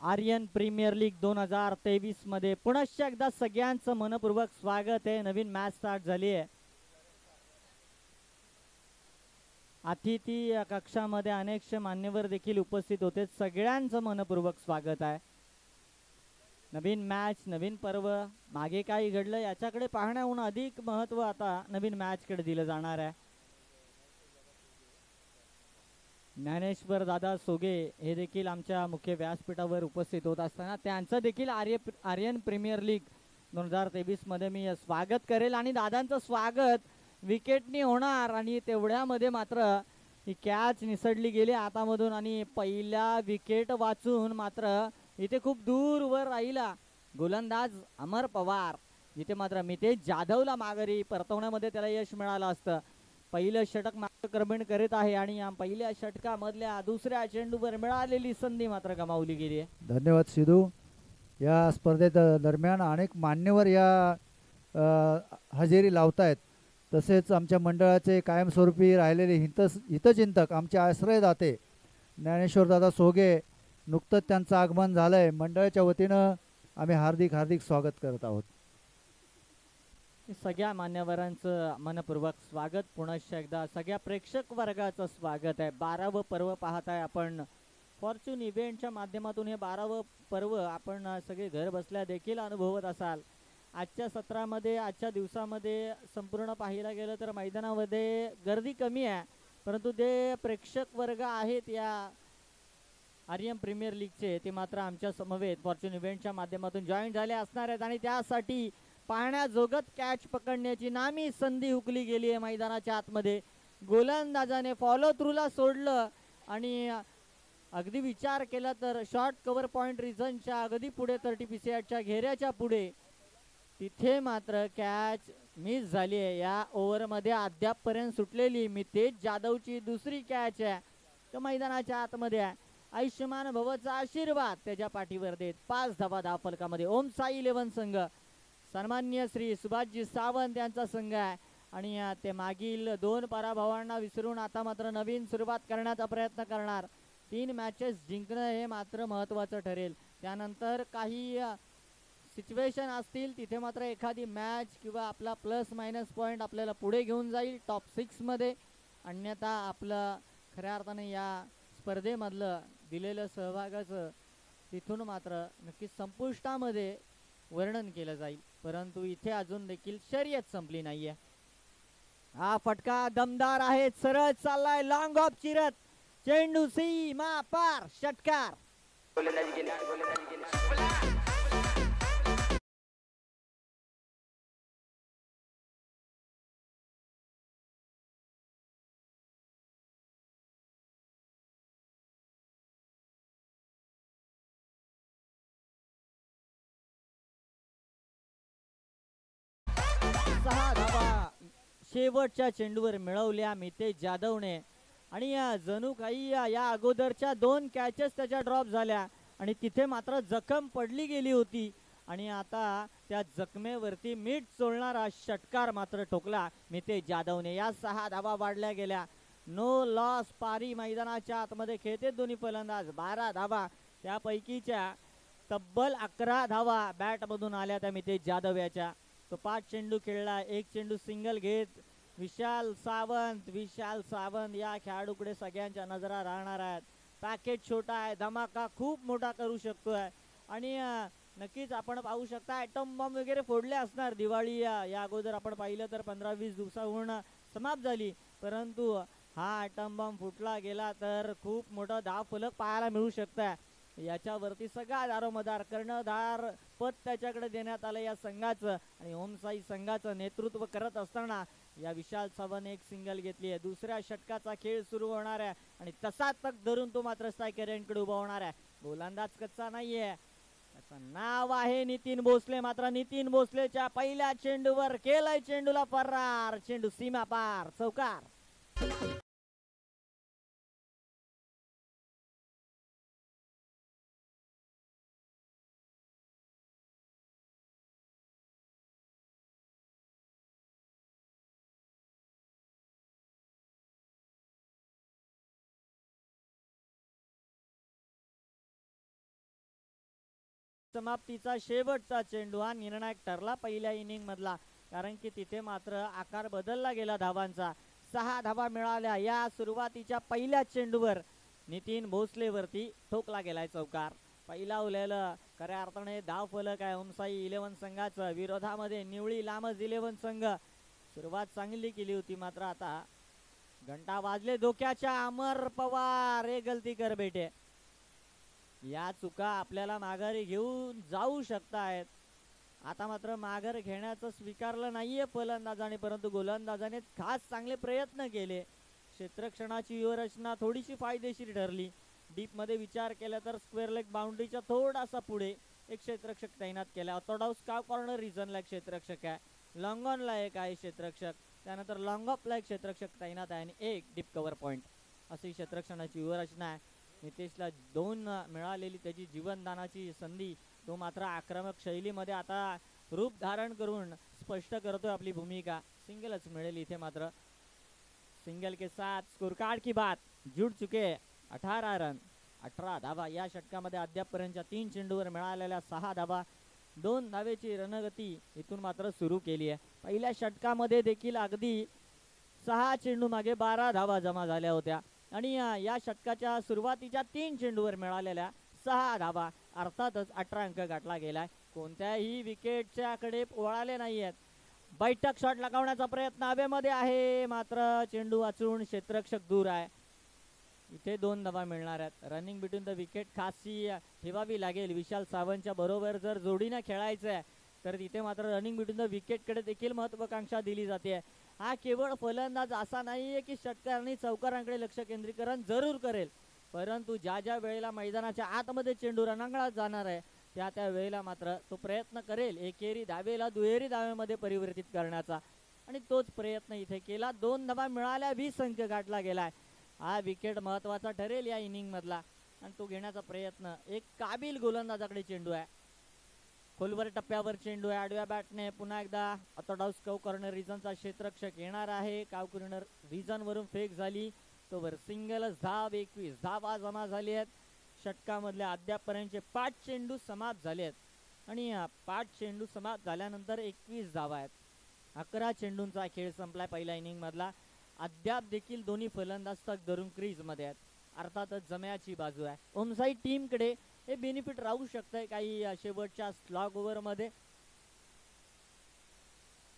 Aryan premier league 2023 मध्ये पुनश्च एकदा सगळ्यांचं मनपूर्वक स्वागत आहे। नवीन मॅच स्टार्ट झाली आहे। अतिथी कक्षामध्ये अनेक मान्यवर देखील उपस्थित होते। सगळ्यांचं मनपूर्वक स्वागत आहे। नवीन मॅच, नवीन पर्व, मागे काय घडलं याच्याकडे पाहण्याहून अधिक महत्त्व आता नवीन मॅचकडे दिलं जाणार आहे। ज्ञानेश्वर दादा सोगे हे देखील आमच्या मुख्य व्यासपीठावर उपस्थित होत असताना त्यांचं देखील आर्यन प्रीमियर लीग 2023 मध्ये मी स्वागत करेल आणि दादांचं स्वागत विकेटनी होणार आणि तेवढ्यामध्ये मात्र ही कॅच निसडली गेली हातामधून आणि पहिल्या विकेट वाचून मात्र इथे खूप दूरवर राहिला गोलंदाज अमर पवार, जिथे मात्र मितेश जाधवला माघारी परतवण्यामध्ये त्याला यश मिळालं असतं। पहिलं षटक मार्गक्रमण करीत आहे आणि या पहिल्या षटकामधल्या दुसऱ्या चेंडूवर मिळालेली संधी मात्र गमावली गेली आहे। धन्यवाद सिद्धू। या स्पर्धेत दरम्यान अनेक मान्यवर या हजेरी लावतायत। तसेच आमच्या मंडळाचे कायमस्वरूपी राहिलेले हितचिंतक आमचे आश्रयदाते ज्ञानेश्वर दादा सोगे, नुकतंच त्यांचं आगमन झालंय। मंडळाच्या वतीनं आम्ही हार्दिक स्वागत करत आहोत। सगळ्या मान्यवरांचं मनपूर्वक स्वागत। पुनश्च एकदा सगळ्या प्रेक्षक वर्गाचं स्वागत आहे। 12वं पर्व पाहत आहे आपण फॉर्च्यून इव्हेंटच्या माध्यमातून। हे 12वं पर्व आपण सगळे घर बसल्या देखील अनुभवत असाल। आजच्या सत्रामध्ये, आजच्या दिवसामध्ये संपूर्ण पाहायला गेलं तर मैदानामध्ये गर्दी कमी आहे, परंतु जे प्रेक्षक वर्ग आहेत या आर्यन प्रीमियर लीगचे ते मात्र आमच्या समवेत फॉर्च्यून इव्हेंटच्या माध्यमातून जॉईन झाले असणार आहेत आणि त्यासाठी पाहण्याजोगत कॅच पकडण्याची नामी संधी हुकली गेली आहे। मैदानाच्या आतमध्ये गोलंदाजाने फॉलो थ्रूला सोडलं आणि अगदी विचार केला तर शॉर्ट कव्हर पॉइंट रिझनच्या अगदी पुढे 30 PCच्या घेऱ्याच्या पुढे तिथे मात्र कॅच मिस झाली आहे। या ओव्हरमध्ये अद्यापपर्यंत सुटलेली मितेश जाधवची दुसरी कॅच आहे, तर मैदानाच्या आतमध्ये आहे। आयुष्यमान भवचा आशीर्वाद त्याच्या पाठीवर देत 5 धावा धावफलकामध्ये ओम साई 11 संघ, सन्मान्य श्री सुभाषजी सावंत यांचा संघ आहे आणि ते मागील 2 पराभवांना विसरून आता मात्र नवीन सुरुवात करण्याचा प्रयत्न करणार। 3 मॅचेस जिंकणं हे मात्र महत्त्वाचं ठरेल। त्यानंतर काही सिच्युएशन असतील तिथे मात्र एखादी मॅच किंवा आपला प्लस मायनस पॉईंट आपल्याला पुढे घेऊन जाईल टॉप 6 मध्ये, अन्यथा आपलं खऱ्या अर्थाने या स्पर्धेमधलं दिलेलं सहभागाचं तिथून मात्र नक्कीच संपुष्टामध्ये वर्णन केलं जाईल। परंतु इथे अजून देखील शर्यत संपली नाहीये। हा फटका दमदार आहे, सरळ चाललाय लॉंग ऑफ चिरत, चेंडू सीमा पार, षटकार। सहा धावा शेवटच्या चेंडूवर मिळवल्या मितेश जाधवने आणि जणू काही या अगोदरच्या 2 कॅचेस त्याच्या ड्रॉप झाल्या आणि तिथे मात्र जखम पडली गेली होती आणि आता त्या जखमेवरती मीठ चोळणारा षटकार मात्र ठोकला मितेश जाधवने। या 6 धावा वाढल्या गेल्या। नो लॉस पारी मैदानाच्या आतमध्ये खेळते दोन्ही फलंदाज। 12 धावा, त्यापैकीच्या तब्बल 11 धावा बॅटमधून आल्या त्या मितेश जाधव याच्या। तो 5 चेंडू खेळला, 1 चेंडू सिंगल घेत विशाल सावंत या खेळाडूकडे सगळ्यांच्या नजरा राहणार आहेत। पॅकेज छोटा आहे, धमाका खूप मोठा करू शकतोय आणि नक्कीच आपण पाहू शकता ॲटम बॉम्ब वगैरे फोडले असणार। दिवाळी या अगोदर आपण पाहिलं तर 15-20 दिवसाहून समाप्त झाली, परंतु हा ॲटम बॉम्ब फुटला गेला तर खूप मोठा धावफलक पाहायला मिळू शकतं। याच्यावरती सगळा दारोमदार कर्णधार पद त्याच्याकडे देण्यात आलं या संघाचं आणि ओमसाई संघाचं नेतृत्व करत असताना या विशाल सावंत 1 सिंगल घेतली आहे। दुसऱ्या षटकाचा खेळ सुरू होणार आहे आणि तसा तक धरून तो मात्र स्ट्रायकर यांकडे उभा होणार आहे। गोलंदाज कच्चा नाहीये, त्याचं नाव आहे नितीन भोसले। मात्र नितीन भोसलेच्या पहिल्या चेंडूवर केलाय चेंडूला फरार, चेंडू सीमा पार, चौकार। समाप्तीचा शेवटचा चेंडू हा निर्णायक ठरला पहिल्या इनिंग मधला, कारण की तिथे मात्र आकार बदलला गेला धावांचा. 6 धावा मिळाल्या या सुरुवातीच्या पहिल्या चेंडूवर. नितीन भोसलेवरती ठोकला गेलाय चौकार. पहिला उलेलं खऱ्या अर्थाने धाव फलक आहे ओमसाई 11 संघाचं. विरोधामध्ये निवळी लामज 11 संघ. सुरुवात चांगली केली होती, मात्र आता घंटा वाजले डोक्याच्या. अमर पवार हे गलती कर बेटे. या चुका आपल्याला माघारी घेऊन जाऊ शकतायत. आता मात्र माघार घेण्याचं स्वीकारलं नाहीये फलंदाजाने, परंतु गोलंदाजाने खास चांगले प्रयत्न केले. क्षेत्ररक्षणाची व्यूहरचना थोडीशी फायदेशीर ठरली. डीप मध्ये विचार केला तर स्क्वेअर लेग बाउंड्रीच्या थोडासा पुढे एक क्षेत्ररक्षक तैनात केला. ऑर्थोडॉक्स का कॉर्नर रिजनला एक क्षेत्ररक्षक आहे, लॉंग ऑनला एक आहे क्षेत्ररक्षक, त्यानंतर लॉंग ऑफला एक क्षेत्ररक्षक तैनात आहे आणि एक डीप कव्हर पॉइंट. अशी क्षेत्ररक्षणाची व्यूहरचना आहे. नितेशला 2 मिळालेली त्याची जीवनदानाची संधी तो मात्र आक्रमक शैलीमध्ये आता रूप धारण करून स्पष्ट करतोय आपली भूमिका. सिंगलच मिळेल इथे मात्र. सिंगल के साथ स्कोर कार्ड की बात जुड़ चुके 18 रन 18 धावा. या षटकामध्ये अद्यापपर्यंतच्या 3 चेंडूवर मिळालेल्या 6 धावा. 2 धावेची रणगती इथून मात्र सुरू केली आहे. पहिल्या षटकामध्ये देखील अगदी 6 चेंडू मागे 12 धावा जमा झाल्या होत्या आणि या षटकाच्या सुरुवातीच्या 3 चेंडूवर मिळालेल्या 6 धावा, अर्थातच 18 अंक गाठला गेलाय. कोणत्याही विकेटच्याकडे वळाले नाही आहेत. बैठक शॉट लगावण्याचा प्रयत्न हवेमध्ये आहे, मात्र चेंडू वाचून क्षेत्ररक्षक दूर आहे. इथे 2 धावा मिळणार आहेत. रनिंग बिटवीन द विकेट खासी ठेवावी लागेल. विशाल सावंतच्या बरोबर जर जोडीनं खेळायचं आहे तर तिथे मात्र रनिंग बिटवीन द विकेटकडे देखील महत्वाकांक्षा दिली जाते. हा केवळ फलंदाज असा नाहीये की षटकार आणि चौकारांकडे लक्ष केंद्रीकरण जरूर करेल, परंतु ज्या ज्या वेळेला मैदानाच्या आतमध्ये चेंडू रणांगणात जाणार आहे त्या त्या वेळेला मात्र तो प्रयत्न करेल एकेरी धावेला दुहेरी धावेमध्ये परिवर्तित करण्याचा, आणि तोच प्रयत्न इथे केला. 2 धावा मिळाल्या, 20 अंक गाठला गेलाय. हा विकेट महत्वाचा ठरेल या इनिंग मधला आणि तो घेण्याचा प्रयत्न. एक काबिल गोलंदाजाकडे चेंडू आहे. खोलवर टप्प्यावर चेंडू आहे. आडव्या बॅटने पुन्हा एकदा ऑर्थोडॉक्स कव कॉर्नर रिजनचा क्षेत्ररक्षक येणार आहे. काव कॉर्नर रिजन वरून फेक झाली, तोवर सिंगलच धाव. 21 धावा जमा झाली आहेत. षटकामधल्या अद्यापपर्यंतचे 5 चेंडू समाप्त झाले आहेत आणि 5 चेंडू समाप्त झाल्यानंतर 21 धावा आहेत. 11 चेंडूंचा खेळ संपलाय पहिल्या इनिंग मधला. अद्याप देखील दोन्ही फलंदाज तक धरून क्रीज मध्ये आहेत. अर्थातच जमयाची बाजू आहे. ओमसाई टीम कडे हे बेनिफिट राहू शकतंय काही शेवटच्या स्लॉग ओव्हर मध्ये.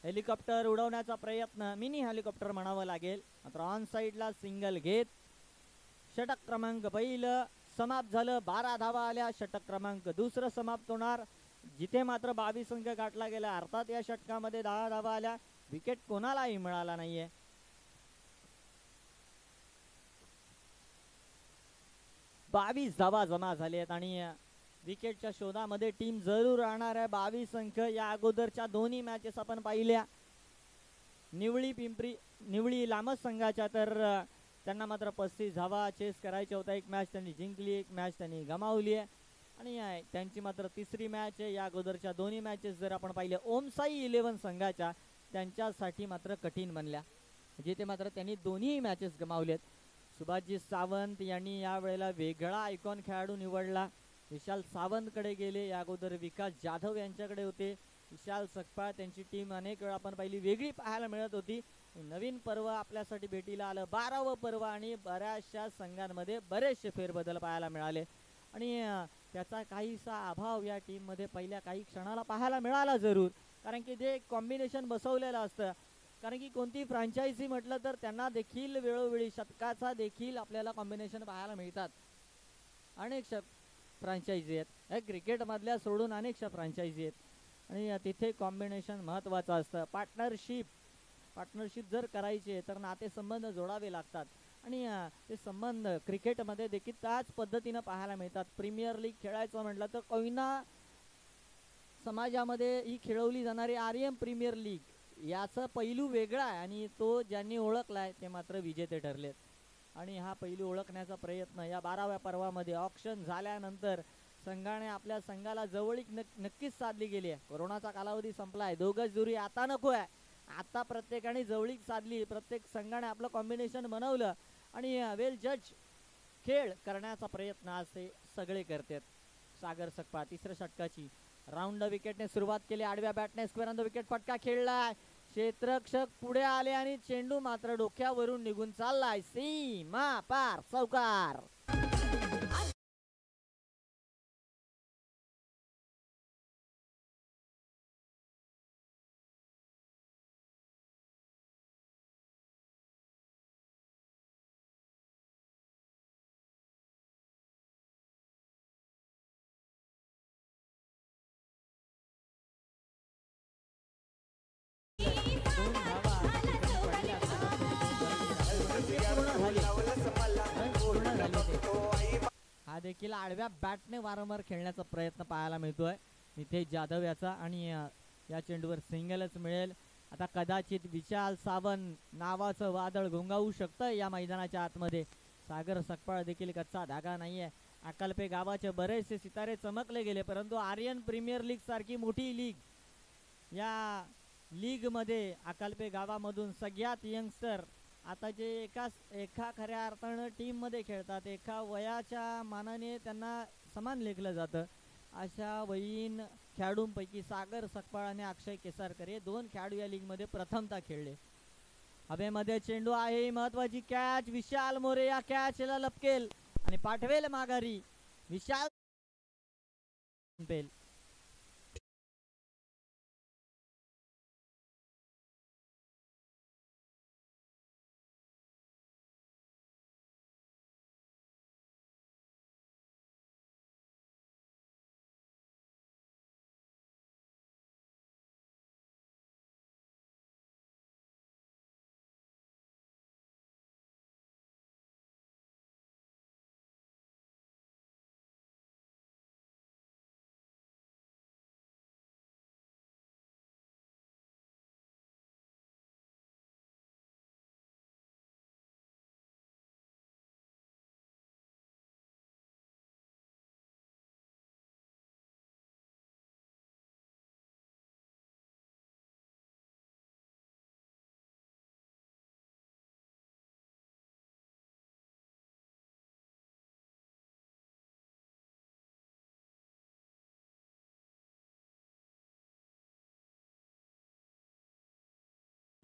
हेलिकॉप्टर उडवण्याचा प्रयत्न, मिनी हेलिकॉप्टर म्हणावं लागेल, मात्र ऑन साइडला सिंगल घेत षटक क्रमांक पहिलं समाप्त झालं. 12 धावा आल्या. षटक क्रमांक दुसरं समाप्त होणार जिथे मात्र 22 अंक गाठला गेला. अर्थात या षटकामध्ये 10 धावा आल्या. विकेट कोणालाही मिळाला नाहीये. बावीस धावा जमा झाले आहेत आणि विकेटच्या शोधामध्ये टीम जरूर राहणार आहे. 22 अंक. या अगोदरच्या दोन्ही मॅचेस आपण पाहिल्या, निवळी लामस संघाच्या, तर त्यांना मात्र 35 धावा चेस करायच्या होत्या. एक मॅच त्यांनी जिंकली, एक मॅच त्यांनी गमावली आहे आणि त्यांची मात्र तिसरी मॅच आहे. या अगोदरच्या दोन्ही मॅचेस जर आपण पाहिल्या ओमसाई 11 संघाच्या, त्यांच्यासाठी मात्र कठीण बनल्या, जिथे मात्र त्यांनी दोन्ही मॅचेस गमावलेत. सुभाषजी सावंत यांनी या वेळेला वेगळा आयकॉन खेळाडू निवडला. विशाल सावंतकडे गेले. या अगोदर विकास जाधव यांच्याकडे होते. विशाल सकपाळ त्यांची टीम अनेक वेळा आपण पाहिली वेगळी पाहायला मिळत होती. नवीन पर्व आपल्यासाठी भेटीला आलं, 12वं पर्व, आणि बऱ्याचशा संघांमध्ये बरेचसे फेरबदल पाहायला मिळाले आणि त्याचा काहीसा अभाव या टीम मध्ये पहिल्या काही क्षणाला पाहायला मिळाला जरूर, कारण की ते कॉम्बिनेशन बसवलेलं असतं. कारण की कोणती फ्रँचायझी म्हटलं तर त्यांना देखील वेळोवेळी शतकाचा देखील आपल्याला कॉम्बिनेशन पाहायला मिळतात. अनेक फ्रँचायझी आहेत क्रिकेटमधल्या सोडून, अनेक फ्रँचायझी आहेत आणि तिथे कॉम्बिनेशन महत्त्वाचं असतं. पार्टनरशिप जर करायची आहे तर नातेसंबंध जोडावे लागतात आणि ते संबंध क्रिकेटमध्ये देखील त्याच पद्धतीनं पाहायला मिळतात. प्रीमियर लीग खेळायचं म्हटलं तर कोयना समाजामध्ये ही खेळवली जाणारी आर्यन प्रीमियर लीग याचा पैलू वेगळा आहे आणि तो ज्यांनी ओळखलाय ते मात्र विजेते ठरलेत. आणि हा पैलू ओळखण्याचा प्रयत्न या 12व्या पर्वामध्ये ऑक्शन झाल्यानंतर संघाने आपल्या संघाला जवळीक नक्कीच साधली गेली आहे. कोरोनाचा कालावधी संपलाय, 2 गज दुरी आता नको आहे. आता प्रत्येकाने जवळीक साधली, प्रत्येक संघाने आपलं कॉम्बिनेशन बनवलं आणि वेल जज खेळ करण्याचा प्रयत्न आज ते सगळे करतात. सागर सकपाळ तिसऱ्या षटकाची राऊंड विकेटने सुरुवात केली. आडव्या बॅटने स्क्वेअर ऑन द विकेट फटका खेळलाय. क्षेत्ररक्षक पुढे आले आणि चेंडू मात्र डोक्यावरून निघून चाललाय. सीमा पार चौकार. हा देखील आडव्या बॅटने वारंवार खेळण्याचा प्रयत्न पाहायला मिळतोय नितेश जाधव याचा आणि या चेंडूवर सिंगलच मिळेल. आता कदाचित विशाल सावंत नावाचं वादळ घोंगावू शकतं या मैदानाच्या आतमध्ये. सागर सकपाळ देखील कच्चा धागा नाहीये. अकल्पे गावाचे बरेचसे सितारे चमकले गेले परंतु आर्यन प्रीमियर लीग सारखी मोठी लीग, या लीग मध्ये अकल्पे गावामधून सगळ्यात यंगस्टर आता जे एका खऱ्या अर्थानं टीम मध्ये खेळतात, एका वयाच्या मानाने त्यांना समान लेखलं जातं अशा वयीन खेळाडूंपैकी सागर सकपाळ आणि अक्षय केसारकर हे दोन खेळाडू या लीग मध्ये प्रथमतः खेळले. हवेमध्ये चेंडू आहे, महत्वाची कॅच. विशाल मोरे या कॅचला लपकेल आणि पाठवेल माघारी. विशाल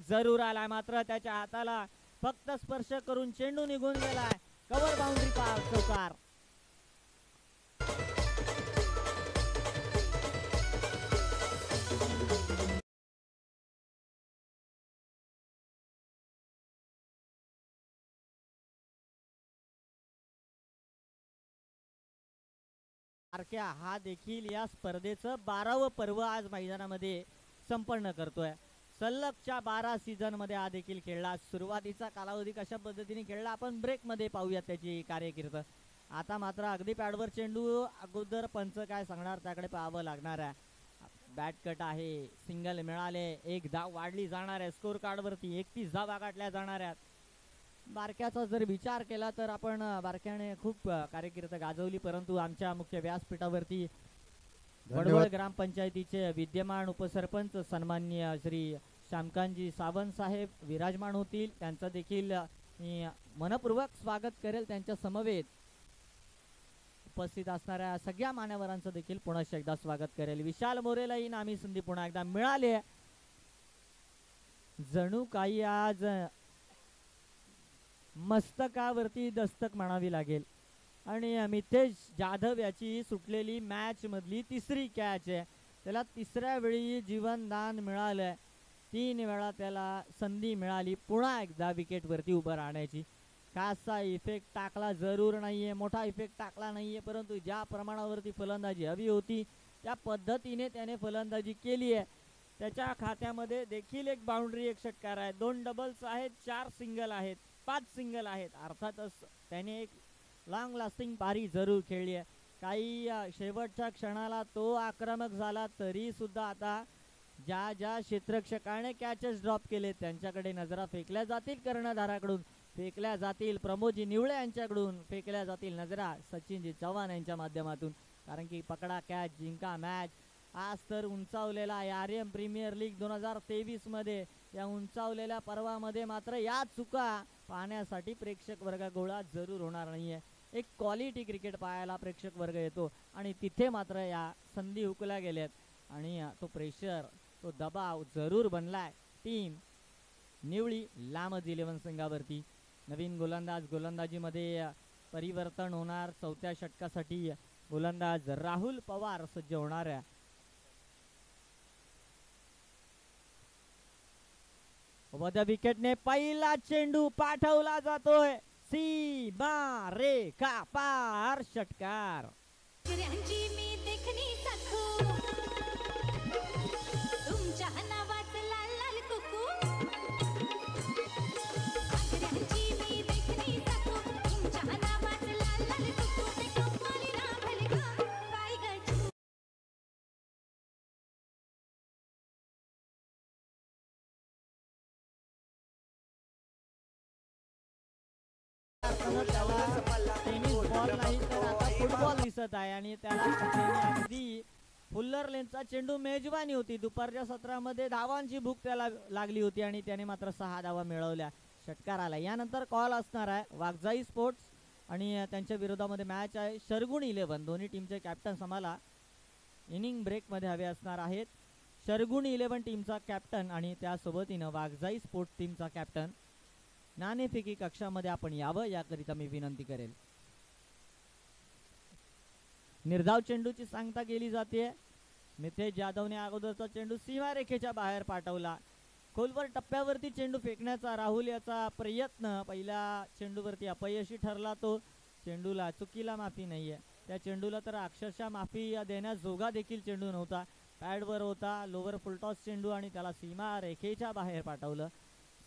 जरूर आलाय मात्र त्याच्या हाताला फक्त स्पर्श करून चेंडू निघून गेलाय. कव्हर बाउंड्री पार चौकार. हा देखील या स्पर्धेचं 12वं पर्व आज मैदानामध्ये संपन्न करतोय. सलगच्या 12 सीझन मध्ये हा देखील खेळला. सुरुवातीचा कालावधी कशा पद्धतीने खेळला आपण ब्रेक मध्ये पाहूया त्याची कार्यकीर्द. आता मात्र अगदी पॅडवर चेंडू, अगोदर पंच काय सांगणार त्याकडे पाहावं लागणार आहे. बॅट कट आहे, सिंगल मिळाले, एक धाव वाढली जाणार आहे. स्कोर कार्ड वरती 31 धावा गाठल्या जाणार आहेत. बारक्याचा जर विचार केला तर आपण बारक्याने खूप कार्यकीर्द गाजवली परंतु आमच्या मुख्य व्यासपीठावरती वडवळ ग्रामपंचायतीचे विद्यमान उपसरपंच सन्माननीय श्री श्यामकांतजी सावंत साहेब विराजमान होतील. त्यांचं देखील मी मनपूर्वक स्वागत करेल. त्यांच्या समवेत उपस्थित असणाऱ्या सगळ्या मान्यवरांचं देखील पुन्हा एकदा स्वागत करेल. विशाल मोरेला ही नामी संधी पुन्हा एकदा मिळाली आहे. जणू काही आज मस्तकावरती दस्तक म्हणावी लागेल आणि मितेश जाधव याची सुटलेली मॅच मधली तिसरी कॅच आहे. त्याला तिसऱ्या वेळी जीवनदान मिळालंय. 3 वेळा त्याला संधी मिळाली पुन्हा एकदा विकेट वरती उभं राहण्याची. खासा इफेक्ट टाकला जरूर नाहीये, मोठा इफेक्ट टाकला नाहीये परंतु ज्या प्रमाणावरती फलंदाजी हवी होती त्या पद्धतीने त्याने फलंदाजी केली आहे. त्याच्या खात्यामध्ये देखील एक बाउंड्री, एक षटकार आहे, 2 डबल्स आहेत, 4 सिंगल आहेत, 5 सिंगल आहेत. अर्थातच त्याने एक लॉंग लास्टिंग पारी जरूर खेळली आहे. काही शेवटच्या क्षणाला तो आक्रमक झाला तरी सुद्धा आता ज्या ज्या क्षेत्ररक्षकाने कॅचेस ड्रॉप केले त्यांच्याकडे नजरा फेकल्या जातील, कर्णधाराकडून फेकल्या जातील, प्रमोदजी निवळे यांच्याकडून फेकल्या जातील नजरा सचिनजी चव्हाण यांच्या माध्यमातून. कारण की पकडा कॅच जिंका मॅच आज तर उंचावलेला आहे. आर्यन प्रीमियर लीग 2023 मध्ये या उंचावलेल्या पर्वामध्ये मात्र या चुका पाहण्यासाठी प्रेक्षक वर्ग गोळा जरूर होणार नाहीये. एक क्वालिटी क्रिकेट पाहायला प्रेक्षक वर्ग येतो आणि तिथे मात्र या संधी हुकल्या गेल्यात आणि तो प्रेशर तो दबाव जरूर बनलाय टीम निवळी लामज 11 संघावरती. नवीन गोलंदाजीमध्ये परिवर्तन होणार. चौथ्या षटकासाठी गोलंदाज राहुल पवार सज्ज होणार आहे. वद्या विकेटने पहिला चेंडू पाठवला जातोय सीमा रेखा पार. षटकार. टेनिस बॉल नाही तर आता फुटबॉल दिसत आहे आणि त्याला अगदी फुल्लर लेनचा चेंडू मेजवानी होती. दुपारच्या सत्रामध्ये धावांची भूक त्याला लागली होती आणि त्याने मात्र 6 धावा मिळवल्या. षटकार आला. यानंतर कॉल असणार आहे वाघजाई स्पोर्ट्स आणि त्यांच्या विरोधामध्ये मॅच आहे शरगुण 11. दोन्ही टीमचे कॅप्टन आम्हाला इनिंग ब्रेक मध्ये हवे असणार आहेत. शरगुण 11 टीमचा कॅप्टन आणि त्यासोबतीनं वाघजाई स्पोर्ट्स टीमचा कॅप्टन नाणेफेकी कक्षामध्ये आपण यावं याकरिता मी विनंती करेल. निर्धाव चेंडूची सांगता केली जाते. मितेश जाधवने अगोदरचा चेंडू सीमारेखेच्या बाहेर पाठवला. खोलवर टप्प्यावरती चेंडू फेकण्याचा राहुल याचा प्रयत्न पहिल्या चेंडूवरती अपयशी ठरला. तो चेंडूला चुकीला माफी नाहीये. त्या चेंडूला तर अक्षरशः माफी देण्यास जोगा देखील चेंडू नव्हता. पॅडवर होता. लोवर फुलटॉस चेंडू आणि त्याला सीमा रेखेच्या बाहेर पाठवलं.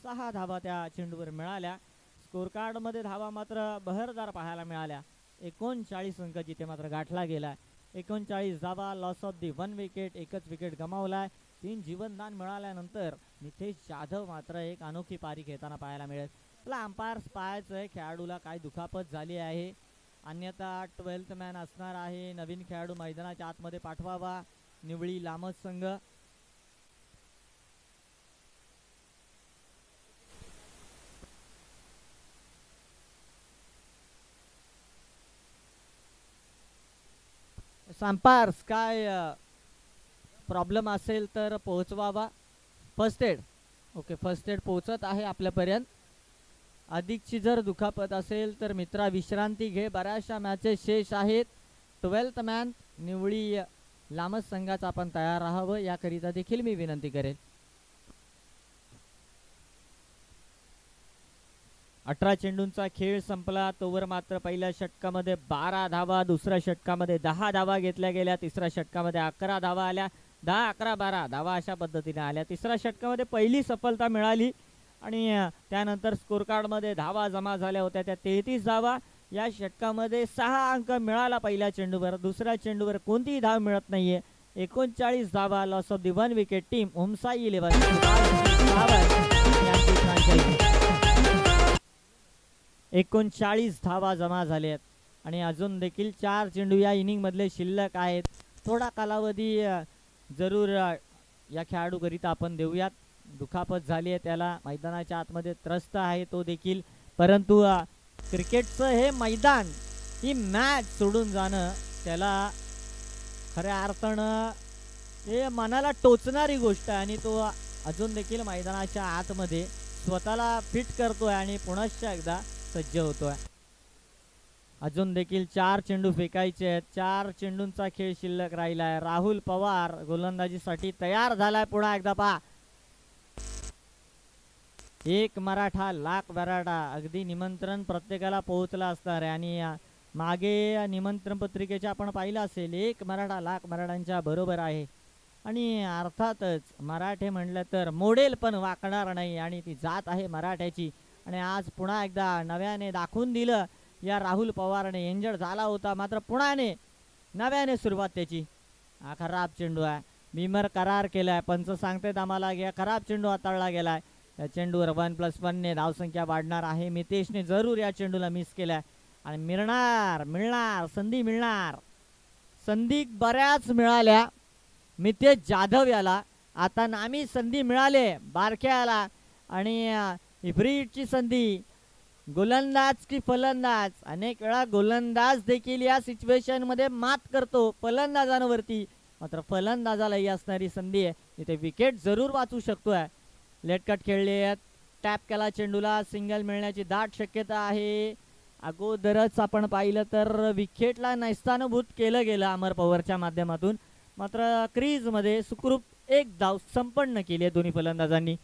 6 धावा त्या चेंडूवर मिळाल्या. स्कोर कार्ड मध्ये धावा मात्र बहरदार पाहायला मिळाल्या. 39 अंक जिथे मात्र गाठला गेला. 39 धावा. Loss of the 1 wicket. एकच विकेट गमावलाय. 3 जीवनदान मिळाल्यानंतर मितेश जाधव मात्र एक अनोखी पारी खेळताना पाहायला मिळेल. त्याला अंपायर्स पाहायचंय खेळाडूला काय दुखापत झाली आहे. अन्यथा 12th मॅन असणार आहे. नवीन खेळाडू मैदानाच्या आतमध्ये पाठवावा निवळी लामज संघ. अंपायर्स काय प्रॉब्लेम असेल तर पोहोचवावा. First aid okay first aid पोहोचत आहे आपल्यापर्यंत. अधिकची जर दुखापत असेल तर मित्रा विश्रांती घे. बऱ्याचशा मॅचेस शेष आहेत. 12th मॅन निवळी लामज संघाचा आपण तयार राहावं याकरिता देखील मी विनंती करेल. 18 चेंडूंचा खेळ संपला. तोवर मात्र पहिल्या षटकामध्ये 12 धावा. दुसऱ्या षटकामध्ये 10 धावा घेतल्या गेल्या. तिसऱ्या षटकामध्ये 11 धावा आल्या. 10 11 12 धावा अशा पद्धतीने आल्या. तिसऱ्या षटकामध्ये पहिली सफलता मिळाली आणि त्यानंतर स्कोर कार्ड मध्ये धावा जमा झाल्या होत्या त्या 33 धावा. या षटकामध्ये 6 अंक मिळाला पहिल्या चेंडूवर. दुसऱ्या चेंडूवर कोणतीही धाव मिळत नाहीये. 39 धावा. Loss of the 1 wicket. Team उमसाई 11 39 धावा जमा झाल्यात आणि अजून देखील 4 चेंडू या इनिंग मधले शिल्लक आहेत. थोडा कालावधी जरूर या खेळाडूकरिता आपण देऊयात. दुखापत झाली आहे त्याला. मैदानाच्या आतमध्ये त्रस्त आहे तो देखील. परंतु क्रिकेटचं हे मैदान ही मॅच सोडून जाणं त्याला खऱ्या अर्थानं हे मनाला टोचणारी गोष्ट आहे आणि तो अजून देखील मैदानाच्या आतमध्ये स्वतःला फिट करतोय आणि पुन्हा एकदा सज्ज होतोय. अजून देखील 4 चेंडू फेकायचे आहेत. 4 चेंडूंचा खेळ शिल्लक राहिलाय. राहुल पवार गोलंदाजीसाठी तयार झालाय. पुन्हा एकदा पहा. एक मराठा लाख मराठा. अगदी निमंत्रण प्रत्येकाला पोहोचलं असणार आहे आणि मागे निमंत्रण पत्रिकेच्या आपण पाहिलं असेल 1 मराठा लाख मराठ्यांच्या बरोबर आहे आणि अर्थातच मराठे म्हणलं तर मोडेल पण वाकणार नाही आणि ती जात आहे मराठ्याची. आणि आज पुन्हा एकदा नव्याने दाखवून दिलं या राहुल पवारने. इंजर्ड झाला होता मात्र पुन्हा नव्याने सुरुवात त्याची. हा खराब चेंडू आहे. बीमर करार केलाय. पंच सांगतायत आम्हाला की खराब चेंडू हाताळला गेलाय. या चेंडूवर 1+1 ने धावसंख्या वाढणार आहे. मितेशने जरूर या चेंडूला मिस केलाय आणि मिळणार संधी मिळणार. संधी बऱ्याच मिळाल्या मितेश जाधव याला. आता नामी संधी मिळाले बारक्याला आणि इब्रिडची संधी गोलंदाज की फलंदाज, अनेक वेळा गोलंदाज देखील या सिच्युएशन मध्ये मात करतो फलंदाजांवरती, मात्र फलंदाजाला ही असणारी संधी आहे तिथे विकेट जरूर वाचू शकतोय. लेटकट खेळले आहेत, टॅप केला चेंडूला, सिंगल मिळण्याची दाट शक्यता आहे. अगोदरच आपण पाहिलं तर विकेटला नैस्तानुभूत केलं गेलं अमर पवारच्या माध्यमातून, मात्र क्रीज मध्ये सुखरूप एक धाव संपन्न केली आहे दोन्ही फलंदाजांनी.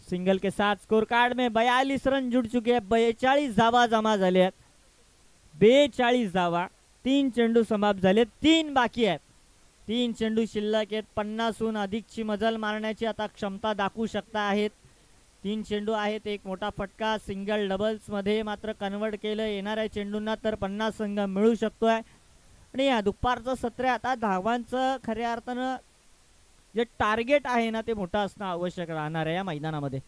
सिंगल के साथ स्कोर कार्ड में 42 रन जुड़ चुके हैं, 42 धावा जमा झाले आहेत. 42 धावा, 3 चेंडू समाप्त झाले, 3 बाकी आहेत. 3 चेंडू शिल्लक आहेत. 50हून अधिकची मजल मारण्याची आता क्षमता दाखवू शकता आहेत. 3 चेंडू आहेत, एक मोठा फटका सिंगल डबल्स मध्ये मात्र कन्वर्ट केलं येणाऱ्या चेंडूंना तर 50 संघ मिळू शकतोय. आणि या दुपारचं सत्र आता धावांचं खऱ्या अर्थानं जे टार्गेट आहे ना ते मोठं असणं आवश्यक राहणार आहे या मैदानामध्ये.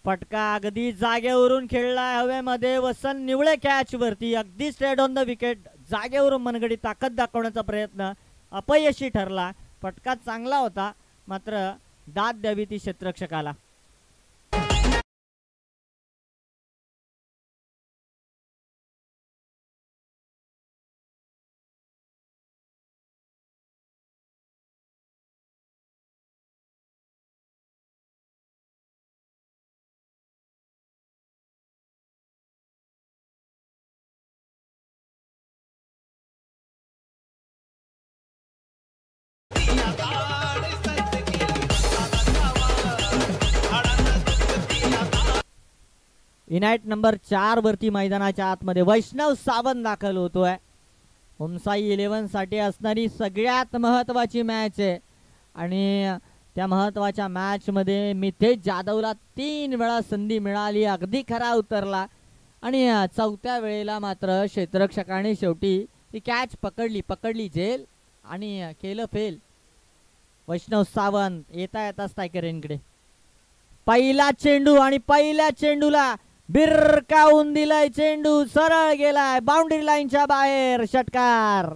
फटका अगदी जागेवरून खेळलाय हवेमध्ये, वसंत निवळे कॅच वरती अगदी स्ट्रेट ऑन द विकेट, जागेवरून मनगडी ताकद दाखवण्याचा प्रयत्न अपयशी ठरला. फटका चांगला होता मात्र दाद द्यावी ती क्षेत्ररक्षकाला. इनाईट नंबर 4 वरती मैदानाच्या आतमध्ये वैष्णव सावंत दाखल होतोय. होमसाई 11 साठी असणारी सगळ्यात महत्वाची मॅच आहे आणि त्या महत्वाच्या मॅच मध्ये मितेश जाधवला 3 वेळा संधी मिळाली, अगदी खरा उतरला आणि चौथ्या वेळेला मात्र क्षेत्ररक्षकाने शेवटी ती कॅच पकडली झेल आणि केलं फेल. वैष्णव सावंत येता स्ट्रायकरकडे पहिला चेंडू आणि पहिल्या चेंडूला बिरकावून दिलाय, चेंडू सरळ गेलाय बाउंड्री लाईनच्या बाहेर, षटकार.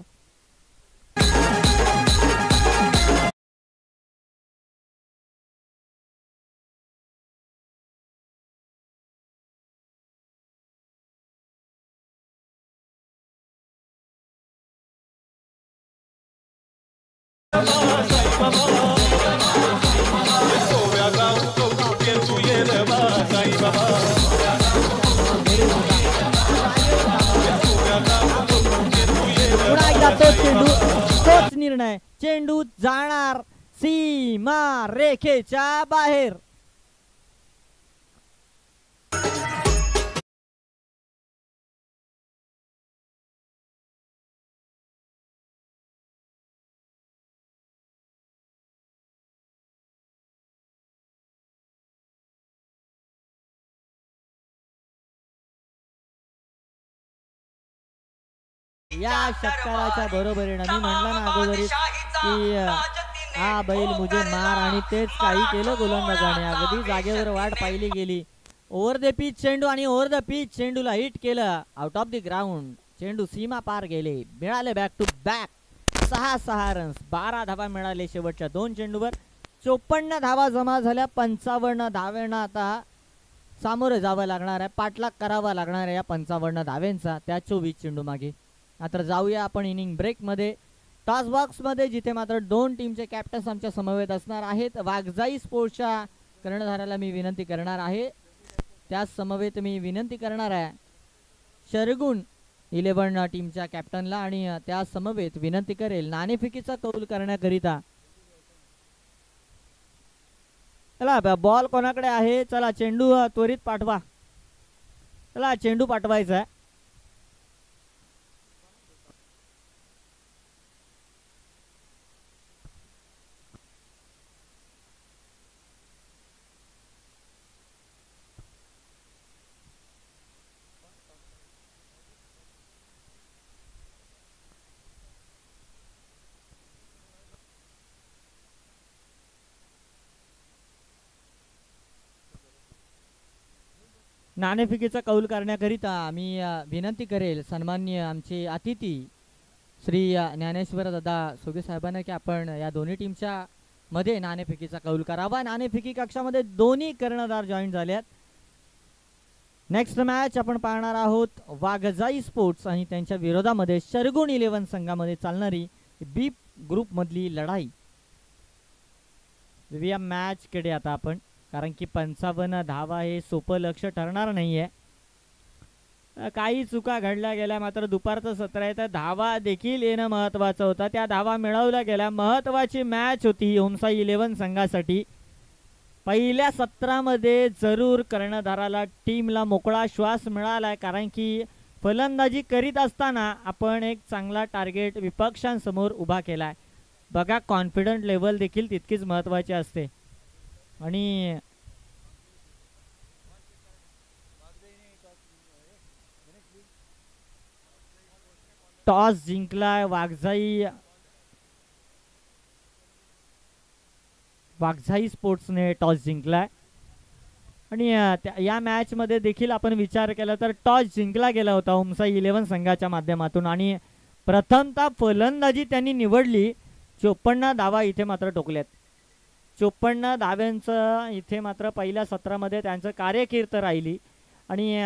तोच निर्णय, चेंडू जाणार सीमा रेखेच्या बाहेर. या षटकाराच्या बरोबरीने मी म्हणलं ना अगोदरीच की हा बैल मुझे मार, आणि तेच काही केलं गोलंदाजाने. अगदी जागेवर वाट पाहिली गेली. ओव्हर द पिच चेंडू आणि ओव्हर द पिच चेंडूला हिट केलं आउट ऑफ द ग्राउंड. चेंडू सीमा पार गेले, मिळाले बॅक टू बॅक 6 रन्स. 12 धावा मिळाले शेवटच्या 2 चेंडूवर. 54 धावा जमा झाल्या. 55 धाव्यांना आता सामोरे जावं लागणार आहे, पाठलाग करावा लागणार आहे या 55 धाव्यांचा त्या 24 चेंडू मागे. मात्र जाऊया आपण इनिंग ब्रेक मध्ये टॉस बॉक्स मध्ये, जिथे मात्र 2 टीमचे कॅप्टन्स आमच्या समवेत असणार आहेत. वाघजाई स्पोर्ट्सच्या कर्णधाराला मी विनंती करणार आहे, त्या समवेत मी विनंती करणार आहे शरगुण 11 टीमच्या कॅप्टनला, आणि त्या समवेत विनंती करेल नाणेफेकीचा कौल करण्याकरिता. चला बॉल कोणाकडे आहे, चला चेंडू त्वरित पाठवा. चला चेंडू पाठवायचा आहे. नाणेफेकीचा कौल करण्याकरिता मी विनंती करेल सन्माननीय आमचे अतिथी श्री ज्ञानेश्वर दादा सोगे साहेबांना की आपण या दोन्ही टीमच्या मध्ये नाणेफेकीचा कौल करावा. नाणेफेकी कक्षामध्ये दोन्ही कर्णधार जॉईन झाले आहेत. नेक्स्ट मॅच आपण पाहणार आहोत वाघजाई स्पोर्ट्स आणि त्यांच्या विरोधामध्ये शरगुण 11 संघामध्ये चालणारी बी ग्रुप मधली लढाई. या मॅच कडे आता आपण, कारण की 55 धावा हे सोपं लक्ष ठरणार नाहीये. काही चुका घडल्या गेल्या, मात्र दुपारचं सत्र आहे तर धावा देखील येणं महत्वाचं होतं. त्या धावा मिळवल्या गेल्या. महत्वाची मॅच होती ओमसाई 11 संघासाठी. पहिल्या सत्रामध्ये जरूर कर्णधाराला टीमला मोकळा श्वास मिळालाय, कारण की फलंदाजी करीत असताना आपण एक चांगला टार्गेट विपक्षांसमोर उभा केलाय. बघा, कॉन्फिडंट लेवल देखील तितकीच महत्वाची असते. आणि टॉस जिंकलाय वाघजाई स्पोर्ट्सने टॉस जिंकलाय. आणि या मॅच मध्ये देखील आपण विचार केला तर टॉस जिंकला गेला होता ओमसाई 11 संघाच्या माध्यमातून. आणि प्रथमतः फलंदाजी त्यांनी निवडली. 54 धावा इथे मात्र टोकल्यात. 54 धाव्यांचं इथे मात्र पहिल्या सत्रामध्ये त्यांचं कार्यकीर्द राहिली. आणि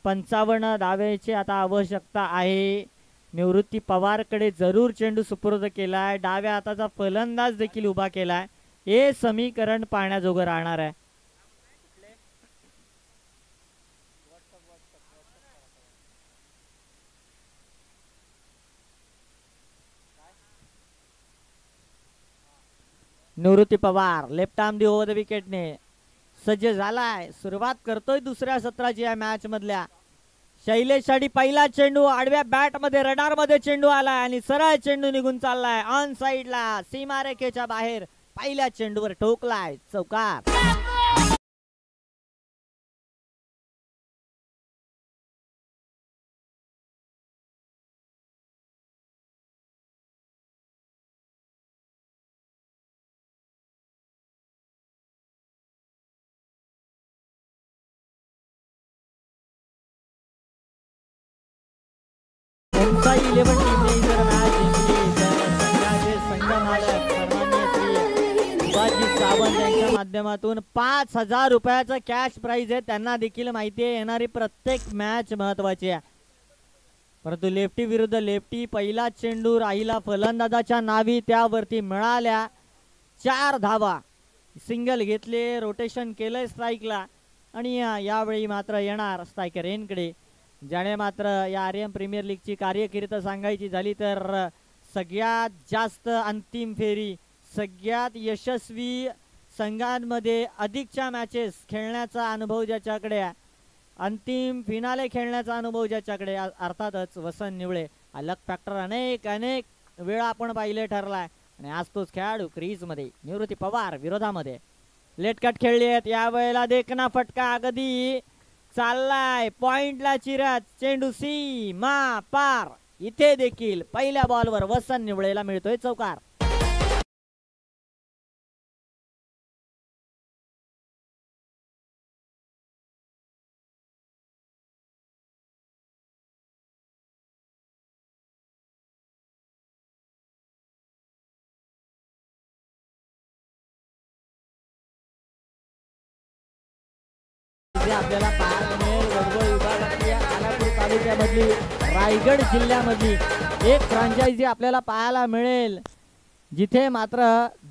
55 धावेची आता आवश्यकता आहे. निवृत्ती पवारकडे जरूर चेंडू सुपूर्द केलाय. डाव्या हाताचा फलंदाज देखील उभा केलाय. हे समीकरण पाहण्याजोगं राहणार आहे. Nivrutti Pawar left arm the over the विकेटने सज्ज झालाय. सुरुवात करतोय दुसऱ्या सत्राची या मॅच मधल्या. शैलेश साठी पहिला चेंडू आडव्या बॅट मध्ये रडार मध्ये चेंडू आलाय आणि सरळ चेंडू निघून चाललाय ऑन साइडला सीमारेखेच्या बाहेर. पहिल्या चेंडूवर ठोकलाय, चौकार. ओमसाई 11 टीमने जर मॅच जिंकली तर संघाचे संघमालक सन्माननीय श्री शिवाजी सावंत यांच्या माध्यमातून 5000 रुपयाचं कॅश प्राइज आहे. त्यांना देखील माहिती आहे येणारी प्रत्येक मॅच महत्वाची आहे. परंतु लेफ्टी विरुद्ध लेफ्टी पहिला चेंडू राहिला फलंदाजाच्या नावी. त्यावरती मिळाल्या 4 धावा. सिंगल घेतले, रोटेशन केलंय स्ट्राईकला. आणि यावेळी मात्र येणार स्ट्रायकर एनकडे, ज्याने मात्र या आर्यन प्रीमियर लीगची कार्यकीर्द सांगायची झाली तर सगळ्यात जास्त अंतिम फेरी, सगळ्यात यशस्वी संघांमध्ये अधिकच्या मॅचेस खेळण्याचा अनुभव ज्याच्याकडे आहे, अंतिम फिनाले खेळण्याचा अनुभव ज्याच्याकडे, अर्थातच वसंत निवळे. लक फॅक्टर अनेक वेळा आपण पाहिले ठरलाय. आणि आज तोच खेळाडू क्रीज मध्ये. निवृत्ती पवार विरोधामध्ये लेट कट खेळली आहेत. यावेळेला देखना फटका अगदी चाललाय पॉइंटला चिरत. चेंडू सीमा पार. इथे देखील पहिल्या बॉलवर वसंत निवळेला मिळतोय चौकार. आपल्याला पाहायला मिळेल वडवळ विभागातल्या खानापूर तालुक्यामधली रायगड जिल्ह्यामधली एक फ्रँचायझी आपल्याला पाहायला मिळेल, जिथे मात्र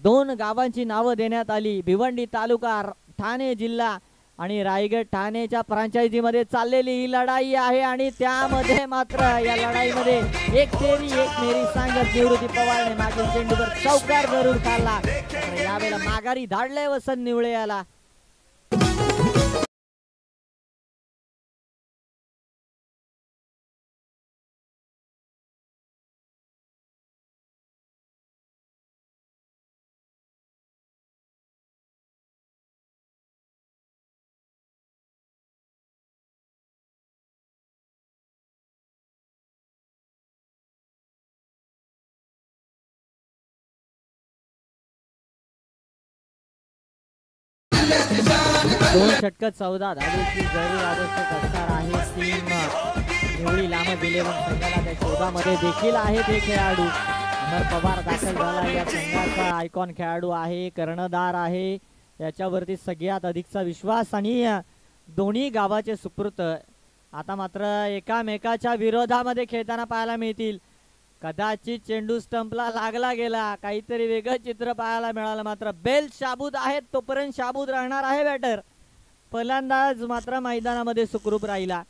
2 गावांची नावं देण्यात आली. भिवंडी तालुका, ठाणे जिल्हा आणि रायगड ठाणेच्या फ्रँचायझी मध्ये चाललेली ही लढाई आहे. आणि त्यामध्ये मात्र या लढाईमध्ये एक तेरी एक मेरी सांगत निवृत्ती पवारने मागील चेंडूवर चौकार जरूर खाल्ला. यावेळेला माघारी धाडले वसंत निवळे याला. दोन षटक 14 धावेची जरूर आवश्यक असणार आहे. टीम निवळी लांब दिले संघाला त्या शोधामध्ये देखील आहेत हे खेळाडू. अमर पवार दाखल झाला. या संघाचा आयकॉन खेळाडू आहे, कर्णधार आहे. याच्यावरती सगळ्यात अधिकचा विश्वास आणि दोन्ही गावाचे सुपुत्र आता मात्र एकामेकाच्या विरोधामध्ये खेळताना पाहायला मिळतील. कदाचित चेंडू स्टंपला लागला गेला, काहीतरी वेगळं चित्र पाहायला मिळालं. मात्र बेल शाबूत आहेत, तोपर्यंत शाबूत राहणार आहे बॅटर. फलंदाज मात्र मैदानामध्ये सुखरूप राहिला.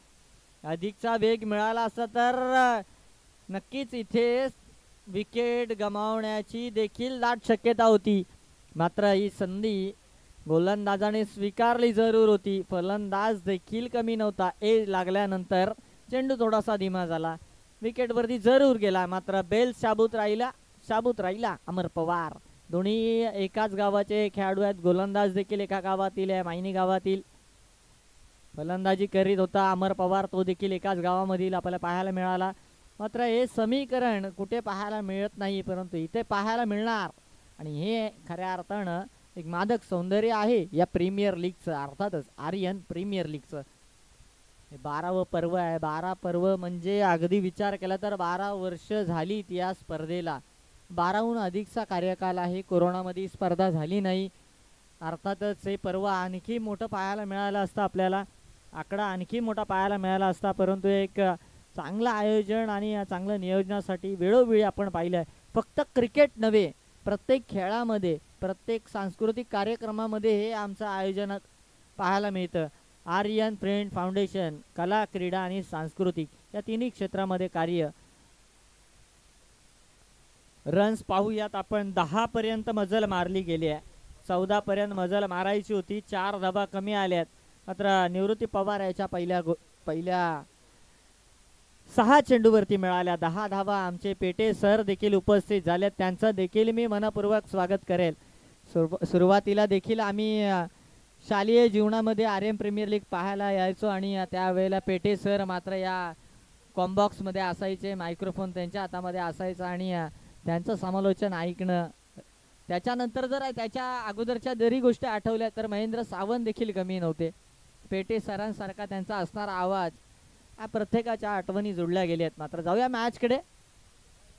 अधिकचा वेग मिळाला असता तर नक्कीच इथे विकेट गमावण्याची देखील दाट शक्यता होती. मात्र ही संधी गोलंदाजाने स्वीकारली जरूर होती. फलंदाज देखील कमी नव्हता. लागल्यानंतर चेंडू थोडासा धीमा झाला, विकेटवरती जरूर गेला. मात्र बेल शाबूत राहिला. अमर पवार दोन्ही एकाच गावाचे खेळाडू आहेत. गोलंदाज देखील एका गावातील आहे, मायनी गावातील. फलंदाजी करीत होता अमर पवार, तो देखील एकाच गावामधील आपल्याला पाहायला मिळाला. मात्र हे समीकरण कुठे पाहायला मिळत नाही, परंतु इथे पाहायला मिळणार. आणि हे खऱ्या अर्थानं एक मादक सौंदर्य आहे या प्रीमियर लीगचं, अर्थातच आर्यन प्रीमियर लीगचं. 12वं पर्व आहे. 12 पर्व म्हणजे अगदी विचार केला तर 12 वर्ष झाली या स्पर्धेला. 12हून अधिकचा कार्यकाल आहे. कोरोनामध्ये स्पर्धा झाली नाही. अर्थातच हे पर्व आणखी मोठं पाहायला मिळालं असतं, आपल्याला आकडा आणखी मोठा पाहायला मिळाला असता. परंतु एक चांगलं आयोजन आणि चांगलं नियोजनासाठी वेळोवेळी आपण पाहिलं आहे. फक्त क्रिकेट नव्हे, प्रत्येक खेळामध्ये, प्रत्येक सांस्कृतिक कार्यक्रमामध्ये हे आमचं आयोजन पाहायला मिळतं. आर्यन फ्रेंड फाउंडेशन कला, क्रीडा आणि सांस्कृतिक या तिन्ही क्षेत्रामध्ये कार्य. रन्स पाहूयात आपण. 10 पर्यंत मजल मारली गेली आहे. 14 पर्यंत मजल मारायची होती. 4 धावा कमी आल्यात. मात्र निवृत्ती पवार याच्या पहिल्या 6 चेंडूवरती मिळाल्या 10 धावा. आमचे पेटे सर देखील उपस्थित झालेत, त्यांचं देखील मी मनपूर्वक स्वागत करेल. सुरुवातीला देखील आम्ही शालेय जीवनामध्ये आर्यन प्रीमियर लीग पाहायला यायचो आणि त्यावेळेला पेटे सर मात्र या कॉम्बॉक्समध्ये असायचे. मायक्रोफोन त्यांच्या हातामध्ये असायचा आणि त्यांचं समालोचन ऐकणं. त्याच्यानंतर जर त्याच्या अगोदरच्या जरी गोष्टी आठवल्या तर महेंद्र सावंत देखील कमी नव्हते. पेटे सरांसारखा त्यांचा असणारा आवाज प्रत्येकाच्या आठवणी जोडल्या गेल्या आहेत. मात्र जाऊया मॅचकडे.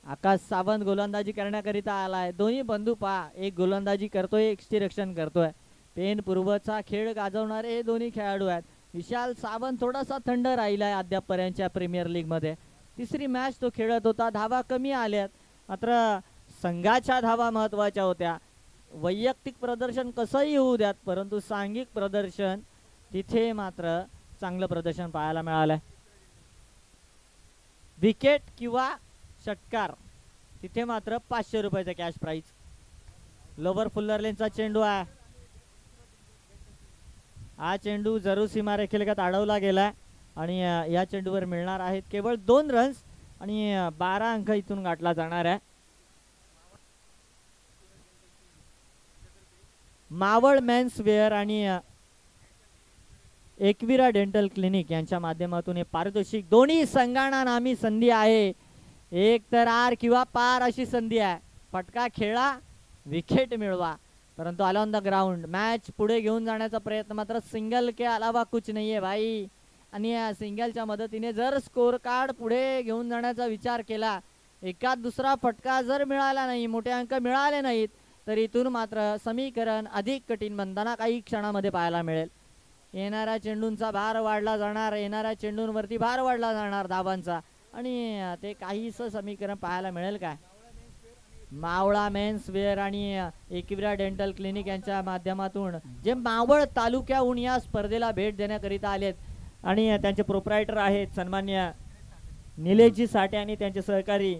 आकाश सावंत गोलंदाजी करण्याकरिता आलाय. दोन्ही बंधू पहा, एक गोलंदाजी करतोय, एक रक्षण करतोय. पेन पूर्वचा खेळ गाजवणारे हे दोन्ही खेळाडू आहेत. विशाल सावंत थोडासा थंड राहिलाय अद्यापपर्यंतच्या प्रीमियर लीग मध्ये. तिसरी मॅच तो खेळत होता. धावा कमी आल्यात. मात्र संघाच्या धावा महत्वाच्या होत्या. वैयक्तिक प्रदर्शन कसंही होऊ द्यात, परंतु सांघिक प्रदर्शन तिथे मात्र चांगलं प्रदर्शन पाहायला मिळालंय. विकेट किंवा षटकार तिथे मात्र 500 रुपयाचा कॅश प्राइज. लोवर फुल्लर लेनचा चेंडू आहे. हा चेंडू जरूर सीमारेषेलगत अडवला गेलाय आणि या चेंडूवर मिळणार आहेत केवळ 2 रन्स आणि 12 अंक इथून गाठला जाणार आहे. मावळ मेन्स वेअर आणि एकविरा डेंटल क्लिनिक यांच्या माध्यमातून हे पारितोषिक दोन्ही संघांना नामी संधी आहे. एक तर आर किंवा पार अशी संधी आहे. फटका खेळा, विकेट मिळवा. परंतु all on the ground match पुढे घेऊन जाण्याचा प्रयत्न मात्र सिंगल के अलावा कुछ नाही आहे भाई. आणि या सिंगलच्या मदतीने जर स्कोर कार्ड पुढे घेऊन जाण्याचा विचार केला, एकात दुसरा फटका जर मिळाला नाही, मोठे अंक मिळाले नाहीत, तर इथून मात्र समीकरण अधिक कठीण बनताना काही क्षणामध्ये पाहायला मिळेल. येणाऱ्या चेंडूंचा भार वाढला जाणार, येणाऱ्या चेंडूंवरती भार वाढला जाणार धावांचा आणि ते काहीसं समीकरण पाहायला मिळेल काय. मावळा मेन्स वेअर आणि एकविरा डेंटल क्लिनिक यांच्या माध्यमातून जे मावळ तालुक्याहून या स्पर्धेला भेट देण्याकरिता आलेत आणि त्यांचे प्रोप्रायटर आहेत सन्मान्य निलेशजी साठे आणि त्यांचे सहकारी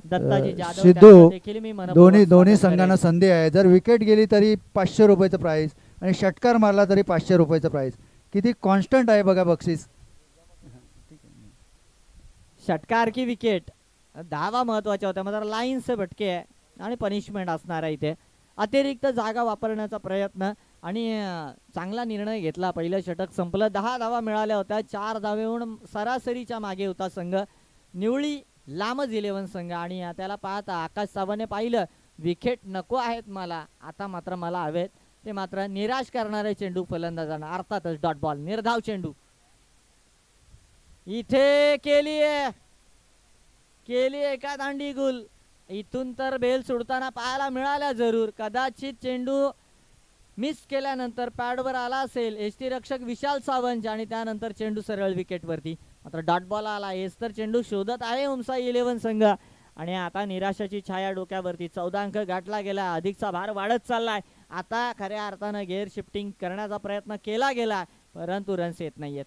दत्ताजी जाधव. सिद्धू देखील मी दोन्ही संघांना संधी आहे. जर विकेट गेली तरी 500 रुपयाचं प्राइस आणि षटकार मारला तरी 500 रुपयाचं प्राइस. किती कॉन्स्टंट आहे बघा बक्षीस. षटकार की विकेट धावा महत्वाच्या होत्या. मात्र लाईन्स भटके आहे आणि पनिशमेंट असणार आहे इथे. अतिरिक्त जागा वापरण्याचा प्रयत्न आणि चांगला निर्णय घेतला. पहिलं षटक संपलं. 10 धावा मिळाल्या होत्या. 4 धावेहून सरासरीच्या मागे होता संघ निवळी लामज 11 संघ. आणि त्याला पाहता आकाश सावंतने पाहिलं विकेट नको आहेत मला, आता मात्र मला हवेत. ते मात्र निराश करणारे चेंडू फलंदाजांना, अर्थातच डॉट बॉल निर्धाव चेंडू इथे केली एका दांडी गुल. इथून तर बेल सोडताना पाहायला मिळाल्या जरूर. कदाचित चेंडू मिस केल्यानंतर पॅडवर आला असेल एसटी रक्षक विशाल सावंत आणि त्यानंतर चेंडू सरळ विकेटवरती. मात्र डॉट बॉल आला. हेच तर चेंडू शोधत आहे ओमसाई 11 संघ आणि आता निराशाची छाया डोक्यावरती. 14 अंक गाठला गेला. अधिकचा भार वाढत चाललाय. आता खऱ्या अर्थानं गेअर शिफ्टिंग करण्याचा प्रयत्न केला गेला परंतु रन्स येत नाहीयेत.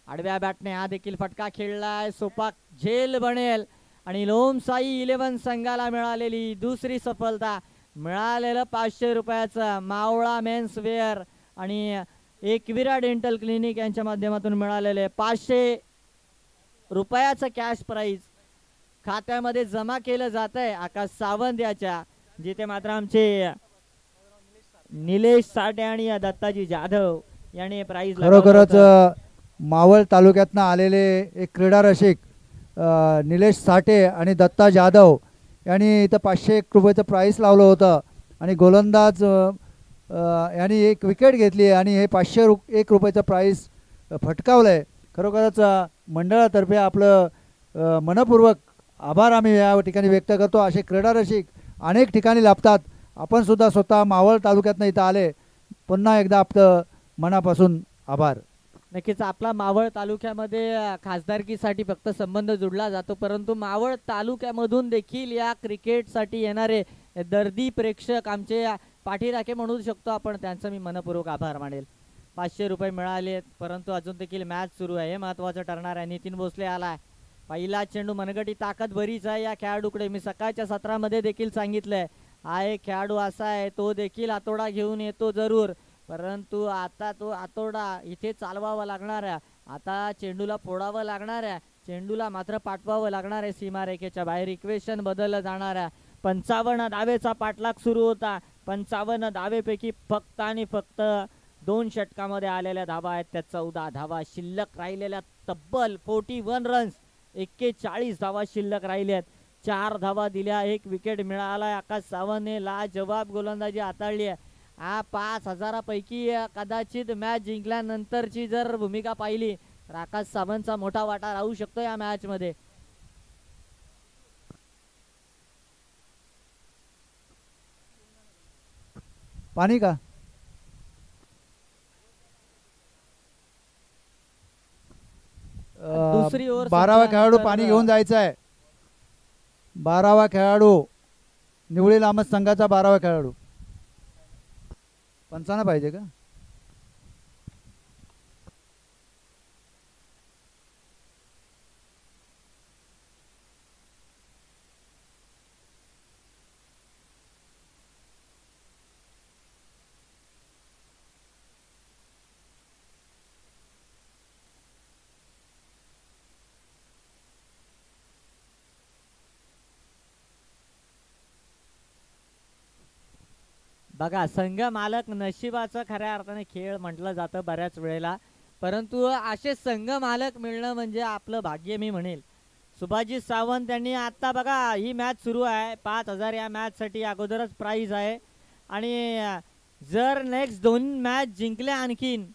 आडव्या बॅटने हा देखील फटका खेळलाय. सोपा झेल बनेल आणि ओमसाई 11 संघाला मिळालेली दुसरी सफलता. मिळालेलं 500 रुपयाचं मावळा मेन्स वेअर आणि एकविरा डेंटल क्लिनिक यांच्या माध्यमातून मिळालेले 500 रुपयाचं कॅश प्राइज खात्यामध्ये जमा केलं जात आहे आकाश सावंत याच्या. जिथे मात्र आमचे निलेश साठे आणि दत्ताजी जाधव यांनी प्राइज खरोखरच मावळ तालुक्यातनं आलेले एक क्रीडा रसिक निलेश साठे आणि दत्ता जाधव यांनी इथं 501 रुपयाचं प्राईस लावलं होतं आणि गोलंदाज यांनी एक विकेट घेतली आणि हे 501 रुपयाचं प्राईस फटकावलं आहे. खरोखरच मंडळातर्फे आपलं मनपूर्वक आभार आम्ही या ठिकाणी व्यक्त करतो. असे क्रीडा रसिक अनेक ठिकाणी लाभतात. आपण सुद्धा स्वतः मावळ तालुक्यातनं इथं आले. पुन्हा एकदा आपलं मनापासून आभार. नक्कीच आपला मावळ तालुक्यामध्ये खासदारकीसाठी फक्त संबंध जुडला जातो परंतु मावळ तालुक्यामधून देखील या क्रिकेटसाठी येणारे दर्दी प्रेक्षक आमचे पाठीराखे म्हणू शकतो आपण. त्यांचं मी मनपूर्वक आभार मानेल. 500 रुपये मिळालेत परंतु अजून देखील मॅच सुरू आहे. हे महत्त्वाचं ठरणार आहे. नितीन भोसले आलाय. पहिला चेंडू मनगटी ताकद बरीच आहे या खेळाडूकडे. मी सकाळच्या सत्रामध्ये देखील सांगितलंय हा एक खेळाडू असा आहे तो देखील आतोडा घेऊन येतो जरूर परंतु आता तो आतोडा इथे चालवावा लागणार आहे. आता चेंडूला फोडावं लागणार आहे. चेंडूला मात्र पाठवावं लागणार आहे सीमारेखेच्या बाहेर. इक्वेशन बदललं जाणार आहे. 55 धावेचा पाठलाग सुरू होता. 55 धावेपैकी फक्त आणि फक्त 2 षटकामध्ये आलेल्या धावा आहेत त्या 14 धावा शिल्लक राहिलेल्या. तब्बल 41 रन्स 41 धावा शिल्लक राहिल्यात. 4 धावा दिल्या. 1 विकेट मिळाला. आकाश सावंतने लाजवाब गोलंदाजी हाताळली आहे. 5000 पैकी कदाचित मॅच जिंकल्यानंतरची जर भूमिका पाहिली तर आकाश सावंतचा मोठा वाटा राहू शकतो या मॅच मध्ये. पाणी का दुसरी ओव्हर 12वा खेळाडू पाणी घेऊन जायचा आहे. 12वा खेळाडू निवळी लामत संघाचा 12वा खेळाडू. पंचांना पाहिजे का? बघा संघ मालक नशिबाचा खऱ्या अर्थाने खेळ म्हटलं जातं बऱ्याच वेळेला परंतु असे संघ मालक मिळणं म्हणजे आपलं भाग्य मी म्हणेल. सुभाजित सावंत यांनी आता बघा ही मॅच सुरू आहे. 5000 या मॅच साठी अगोदरच प्राइज आहे आणि जर नेक्स्ट 2 मॅच जिंकल्या आणखीन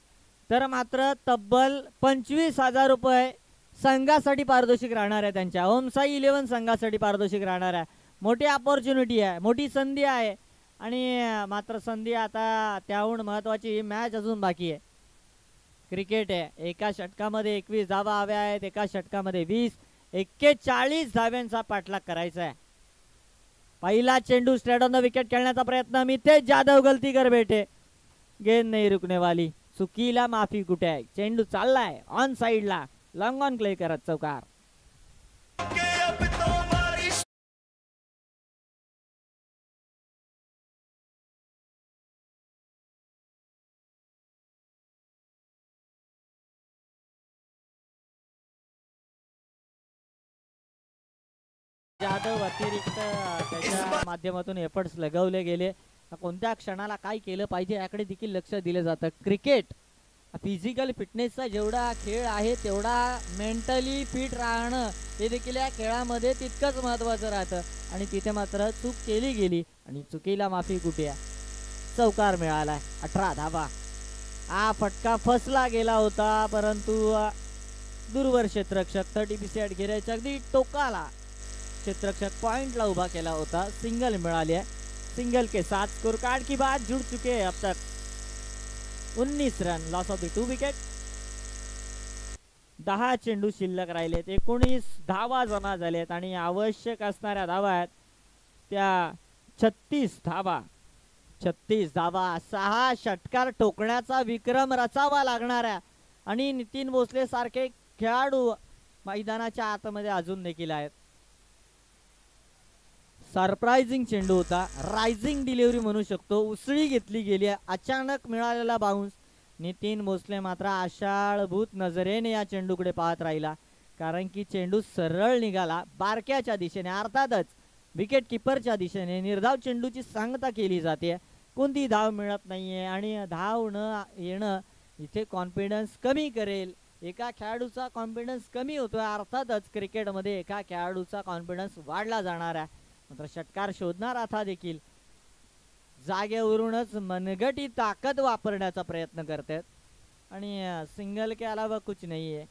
तर मात्र तब्बल 25000 रुपये संघासाठी पारितोषिक राहणार आहे. त्यांच्या ओमसाई 11 संघासाठी पारितोषिक राहणार आहे. मोठी अपॉर्च्युनिटी आहे. मोठी संधी आहे आणि मात्र संधी आता त्याहून महत्वाची ही मॅच अजून बाकी आहे. क्रिकेट आहे. एका षटकामध्ये 21 धावा हव्या आहेत. एका षटकामध्ये 20. 41 धाव्यांचा पाठलाग करायचा आहे. पहिला चेंडू स्ट्रेट ऑन द विकेट खेळण्याचा प्रयत्न. मितेश जाधव गलती कर बेटे. गेंद नाही रुकने वाली. चुकीला माफी कुठे आहे. चेंडू चाललाय ऑन साइडला. लॉंग ऑन प्ले करत चौकार. जाधव अतिरिक्त त्याच्या माध्यमातून एफर्ट्स लगवले गेले. कोणत्या क्षणाला काय केलं पाहिजे याकडे देखील लक्ष दिलं जातं. क्रिकेट फिजिकल फिटनेसचा जेवढा खेळ आहे तेवढा मेंटली फिट राहणं हे देखील या खेळामध्ये तितकंच महत्त्वाचं राहतं आणि तिथे मात्र चूक केली गेली आणि चुकीला माफी कुठे आहे. चौकार मिळालाय. 18 धावा. हा फटका फसला गेला होता परंतु दूरवर क्षेत्ररक्षक 30 घेऱ्याच्या अगदी टोकाला क्षेत्ररक्षक पॉइंटला उभा केला होता. सिंगल मिळाली है. सिंगल के साथ स्कोर कार्ड की बात जुड़ चुके हैं अब तक 19 run, loss of the 2 wicket. 10 चेंडू शिल्लक राहिलेत, 19 धावा जमा झालेत आणि आवश्यक असणाऱ्या धावा आहेत त्या 36 धावा. 36 धावा, 6 षटकार ठोकण्याचा विक्रम रचावा लागणार आहे आणि नितीन भोसले सारखे खेळाडू मैदानाच्या आतमध्ये अजून देखील आहेत. सरप्राइझिंग चेंडू होता, रायझिंग डिलिव्हरी म्हणू शकतो, उसळी घेतली गेली आहे, अचानक मिळालेला बाउन्स. नितीन भोसले मात्र आशाळभूत नजरेने या चेंडूकडे पाहत राहिला, कारण की चेंडू सरळ निघाला बारक्याच्या दिशेने, अर्थातच विकेट किपरच्या दिशेने. निर्धाव चेंडूची सांगता केली जाते, कोणती धाव मिळत नाहीये आणि धाव न येणं इथे कॉन्फिडन्स कमी करेल. एका खेळाडूचा कॉन्फिडन्स कमी होतोय, अर्थातच क्रिकेटमध्ये एका खेळाडूचा कॉन्फिडन्स वाढला जाणार आहे. मात्र षटकार शोधणारा था देखील जागेवरूनच मनगटी ताकद वापरण्याचा प्रयत्न करतात आणि सिंगल के अलावा कुछ नाही आहे.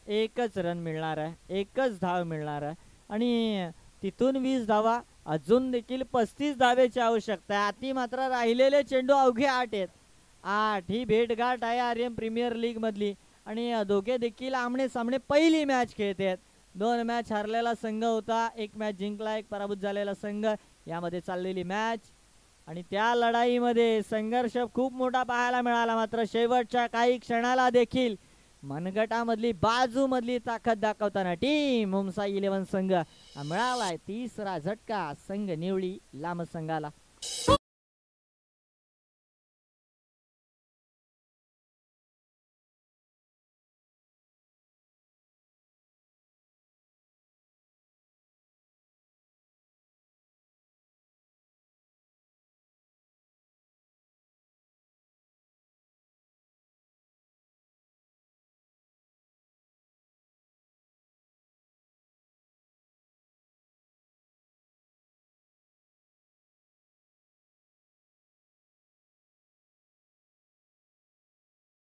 एकच रन मिळणार आहे, एकच धाव मिळणार आहे आणि तिथून 20 धावा, अजून देखील 35 धावेची आवश्यकता आहे. आती मात्र राहिलेले चेंडू अवघे 8 आहेत. 8 ही भेटगाठ आहे आर्यन प्रीमियर लीग मधली आणि दोघे देखील आमने सामने पहिली मॅच खेळतात. 2 मॅच हरलेला संघ होता, 1 मॅच जिंकला, 1 पराभूत झालेला संघ यामध्ये चाललेली मॅच आणि त्या लढाईमध्ये संघर्ष खूप मोठा पाहायला मिळाला. मात्र शेवटच्या काही क्षणाला देखील मनगटामधली बाजूमधली ताकद दाखवताना टीम मुंबई 11 संघ मिळालाय तिसरा झटका संघ निवळी लांब संघाला.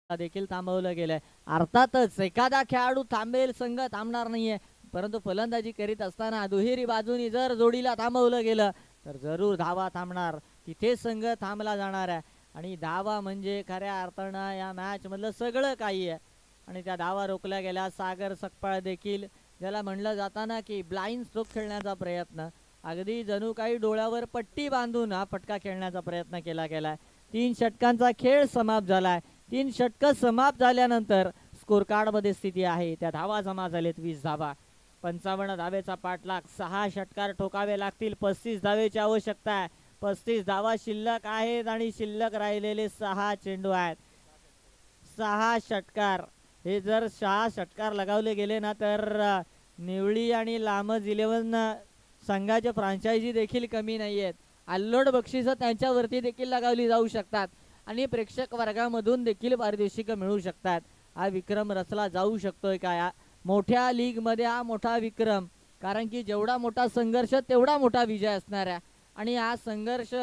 देखील थांबवलं गेलंय. अर्थातच एखादा खेळाडू थांबेल, संघ थांबणार नाहीये, परंतु फलंदाजी करीत असताना दुहेरी बाजूनी जर जोडीला थांबवलं गेलं तर जरूर धावा थांबणार, तिथे संघ थांबला जाणार आहे आणि धावा म्हणजे खऱ्या अर्थानं या मॅच मधलं सगळं काही आहे आणि त्या धावा रोखल्या गेल्या. सागर सकपाळ देखील ज्याला म्हणलं जाताना की ब्लाइंड स्ट्रोक खेळण्याचा प्रयत्न, अगदी जणू काही डोळ्यावर पट्टी बांधून हा फटका खेळण्याचा प्रयत्न केला गेलाय. 3 षटकांचा खेळ समाप्त झालाय. 3 षटकं समाप्त झाल्यानंतर स्कोर कार्ड मध्ये स्थिती आहे त्या धावा जमा झालेत 20 धावा. 55 धावेचा पाठलाग, 6 षटकार ठोकावे लागतील, 35 धावेची आवश्यकता आहे. 35 धावा शिल्लक आहेत आणि शिल्लक राहिलेले 6 चेंडू आहेत. 6 षटकार, हे जर 6 षटकार लगावले गेले ना तर निवळी आणि लामज 11 संघाचे फ्रँचायझी देखील कमी नाहीयेत. अल्लोड बक्षिसं त्यांच्यावरती देखील लगावली जाऊ शकतात आणि प्रेक्षक वर्गामधून देखील पारितोषिक मिळू शकतात. हा विक्रम रचला जाऊ शकतोय का मोठ्या लीग मध्ये? हा मोठा विक्रम, कारण की जेवढा मोठा संघर्ष तेवढा मोठा विजय असणार आहे आणि हा संघर्ष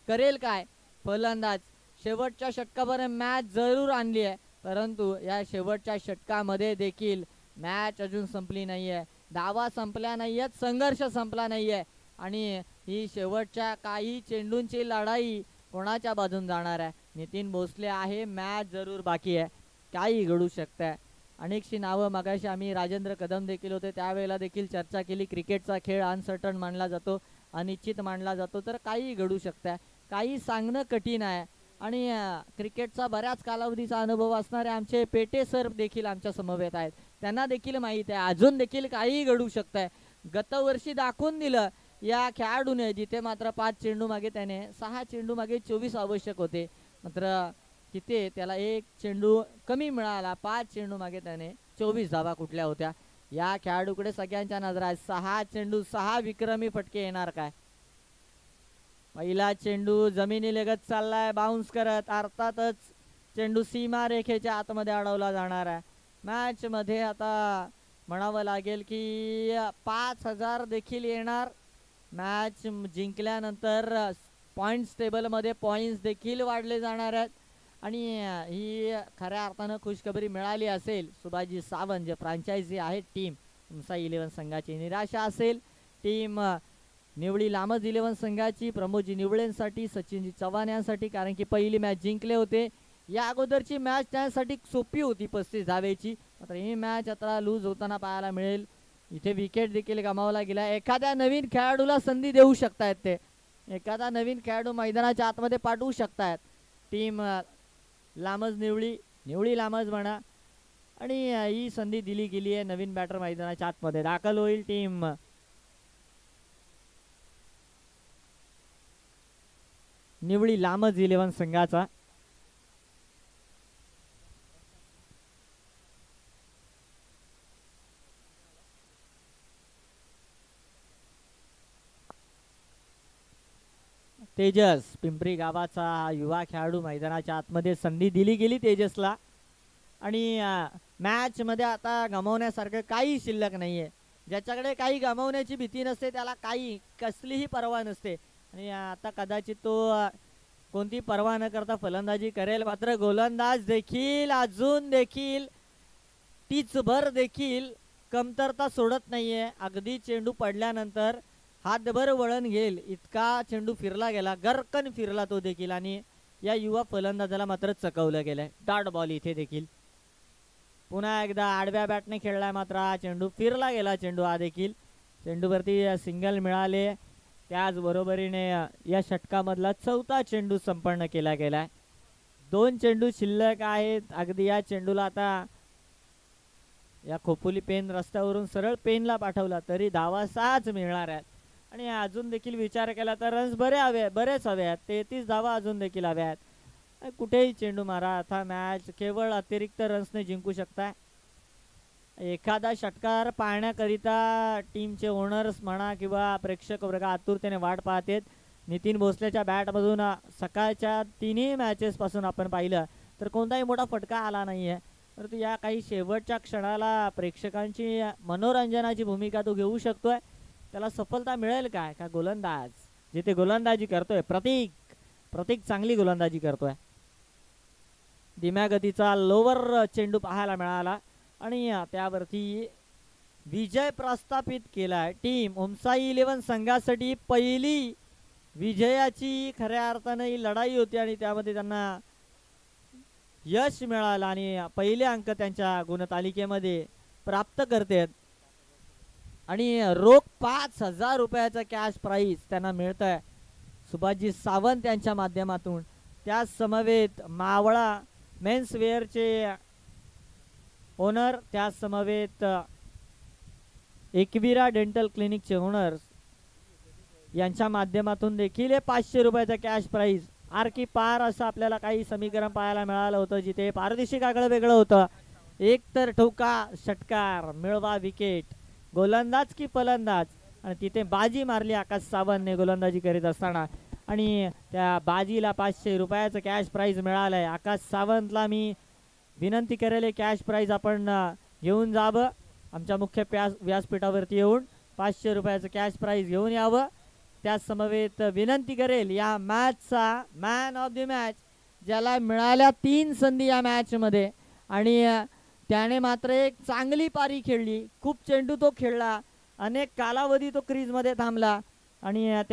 करेल काय फलंदाज. शेवटच्या षटकापर्यंत मॅच जरूर आणली आहे, परंतु या शेवटच्या षटकामध्ये देखील मॅच अजून संपली नाहीये, धावा संपल्या नाहीयेत, संघर्ष संपला नाहीये आणि ही शेवटच्या काही चेंडूंची लढाई कोणाच्या बाजून जाणार आहे? नितीन भोसले आहे, मॅच जरूर बाकी आहे, काही घडू शकतंय. अनेकशी नावं मगाशी आम्ही राजेंद्र कदम देखील होते त्यावेळेला देखील चर्चा केली. क्रिकेटचा खेळ अनसर्टन मानला जातो, अनिश्चित मानला जातो, तर काही घडू शकतंय, काही सांगणं कठीण आहे आणि क्रिकेटचा बऱ्याच कालावधीचा अनुभव असणारे आमचे पेटे सर देखील आमच्या समवेत आहेत, त्यांना देखील माहीत आहे अजून देखील काही घडू शकतंय. गतवर्षी दाखवून दिलं या खेळाडूने, जिथे मात्र 5 चेंडू मागे त्याने 6 चेंडू मागे 24 आवश्यक होते, मात्र तिथे त्याला 1 चेंडू कमी मिळाला. 5 चेंडू मागे त्याने 24 धावा कुठल्या होत्या. या खेळाडूकडे सगळ्यांच्या नजरा आहेत. 6 चेंडू 6 विक्रमी फटके येणार काय? पहिला चेंडू जमिनी लगत चाललाय बाउन्स करत, अर्थातच चेंडू सीमा रेखेच्या आतमध्ये अडवला जाणार आहे. मॅच मध्ये आता म्हणावं लागेल की 5000 देखील येणार. मॅच जिंकल्यानंतर पॉइंट्स टेबलमध्ये पॉइंट्स देखील वाढले जाणार आहेत आणि ही खऱ्या अर्थानं खुशखबरी मिळाली असेल. सुभाजी सावंत जे फ्रँचायझी आहे टीम मुंबई 11 संघाची, निराशा असेल टीम निवळी लामज 11 संघाची प्रमोदजी निवळेंसाठी, सचिनजी चव्हाण यांसाठी, कारण की पहिली मॅच जिंकले होते. या अगोदरची मॅच त्यासाठी सोपी होती 35 धावेची, मात्र ही मॅच आता लूज होताना पाहायला मिळेल. इथे विकेट देखील गमावला गेला. एखाद्या नवीन खेळाडूला संधी देऊ शकतायत ते, एखादा नवीन खेळाडू मैदानाच्या आतमध्ये पाठवू शकतायत. टीम लामज निवळी लामज म्हणा, आणि ही संधी दिली गेली आहे. नवीन बॅटर मैदानाच्या आतमध्ये दाखल होईल टीम निवळी लामज 11 संघाचा. तेजस पिंपरी गावाचा युवा खेळाडू मैदानाच्या आतमध्ये संधी दिली गेली तेजसला. आणि मॅच मध्ये आता गमावण्यासारखं काही शिल्लक नाहीये. ज्याच्याकडे काही गमावण्याची भीती नसते त्याला काही कसलीही पर्वा नसते. आणि आता कदाचित तो कोणती पर्वा न करता फलंदाजी करेल. मात्र गोलंदाज देखील अजून देखील टीचभर देखील कमतरता सोडत नाहीये. अगदी चेंडू पडल्यानंतर हातभर वळण घेईल इतका चेंडू फिरला गेला, गरकन फिरला तो देखील. आणि या युवा फलंदाजाला मात्र चकवलं गेलंय. डॉट बॉल इथे देखील पुन्हा एकदा आडव्या बॅटने खेळलाय, मात्र हा चेंडू फिरला गेला. चेंडू हा देखील चेंडूवरती सिंगल मिळाले. त्याचबरोबरीने या षटकामधला 4था चेंडू संपन्न केला गेलाय. 2 चेंडू शिल्लक आहेत. अगदी या चेंडूला आता या खोपोली पेन रस्त्यावरून सरळ पेनला पाठवला तरी धावा 6च मिळणार आहेत. आणि अजून देखील विचार केला तर रन्स बरेच हवे आहेत. 33 धावा अजून देखील हव्या आहेत. कुठेही चेंडू मारा, आता मॅच केवळ अतिरिक्त रन्सने जिंकू शकताय. एखादा षटकार पाहण्याकरिता टीमचे ओनर्स म्हणा किंवा प्रेक्षक वर्ग आतुरतेने वाट पाहतेत. नितीन भोसलेच्या बॅटमधून सकाळच्या 3ही मॅचेस पासून आपण पाहिलं तर कोणताही मोठा फटका आला नाहीये. परंतु या काही शेवटच्या क्षणाला प्रेक्षकांची मनोरंजनाची भूमिका तो घेऊ शकतोय. त्याला सफलता मिळेल काय? का गोलंदाज जिथे गोलंदाजी करतोय प्रतीक चांगली गोलंदाजी करतोय. धीम्या गतीचा लोवर चेंडू पाहायला मिळाला आणि त्यावरती विजय प्रस्थापित केलाय. टीम उमसाई 11 संघासाठी पहिली विजयाची खऱ्या अर्थाने ही लढाई होती आणि त्यामध्ये त्यांना यश मिळालं आणि पहिले अंक त्यांच्या गुणतालिकेमध्ये प्राप्त करतात. आणि रोख 5,000 रुपयाचा कॅश प्राइज त्यांना मिळत आहे सुभाषजी सावंत यांच्या माध्यमातून. त्या समवेत मावळा मेन्स वेअरचे ओनर, त्या समवेत एकविरा डेंटल क्लिनिकचे ओनर्स यांच्या माध्यमातून देखील 500 रुपयाचा कॅश प्राइज. आर की पार असं आपल्याला काही समीकरण पाहायला मिळालं होतं जिथे पारदेशी आगळं वेगळं होतं. एक तर ठोका षटकार, मिळवा विकेट, गोलंदाज की फलंदाज, आणि तिथे बाजी मारली आकाश सावंतने गोलंदाजी करीत असताना. आणि त्या बाजीला 500 रुपयाचं कॅश प्राइज मिळालंय. आकाश सावंतला मी विनंती करेल कॅश प्राइज आपण घेऊन जावं. आमच्या मुख्य व्यासपीठावरती येऊन 500 रुपयाचं कॅश प्राइज घेऊन यावं. त्या समवेत विनंती करेल या मॅचचा मॅन ऑफ द मॅच ज्याला मिळाल्या 3 संधी या मॅच मध्ये आणि त्याने मात्र एक चांगली पारी खेळली. खूप चेंडू तो खेळला, अनेक कालावधी तो क्रीज मध्ये थांबला आणि